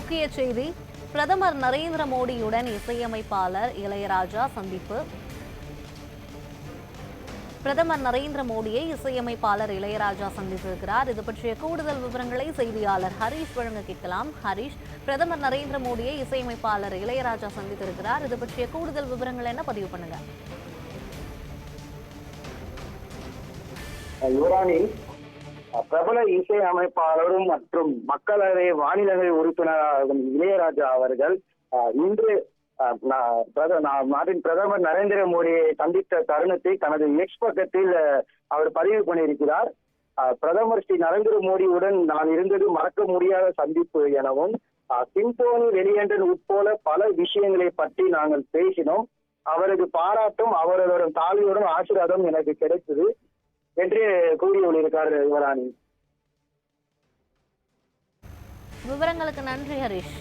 முக்கிய செய்தி. பிரதமர் நரேந்திர மோடியுடன் இசையமைப்பாளர் இளையராஜா சந்திப்பு. பிரதமர் நரேந்திர மோடியை இசையமைப்பாளர் இளையராஜா சந்தித்திருக்கிறார். இது பற்றிய கூடுதல் விவரங்களை செய்தியாளர் ஹரீஷ் வழங்க கேட்கலாம். ஹரீஷ், பிரதமர் நரேந்திர மோடியை இசையமைப்பாளர் இளையராஜா சந்தித்திருக்கிறார். இது பற்றிய கூடுதல் விவரங்கள் என்ன, பதிவு பண்ணுங்க. யுவராணி, பிரபல இசை அமைப்பாளரும் மற்றும் மக்களவை மாநிலங்களவை உறுப்பினராகும் இளையராஜா அவர்கள் இன்று நாட்டின் பிரதமர் நரேந்திர மோடியை சந்தித்த தருணத்தை தனது எக்ஸ் பக்கத்தில் அவர் பதிவு பண்ணியிருக்கிறார். பிரதமர் ஸ்ரீ நரேந்திர மோடியுடன் நான் இருந்தது மறக்க முடியாத சந்திப்பு எனவும், சிம்போனி வெளியேண்டன் உட்போல பல விஷயங்களை பற்றி நாங்கள் பேசினோம். அவரது பாராட்டும் அவரது தாழ்மையோடும் ஆசீர்வாதம் எனக்கு கிடைத்தது என்று கூறியுள்ளார் யுவராணி. விவரங்களுக்கு நன்றி ஹரீஷ்.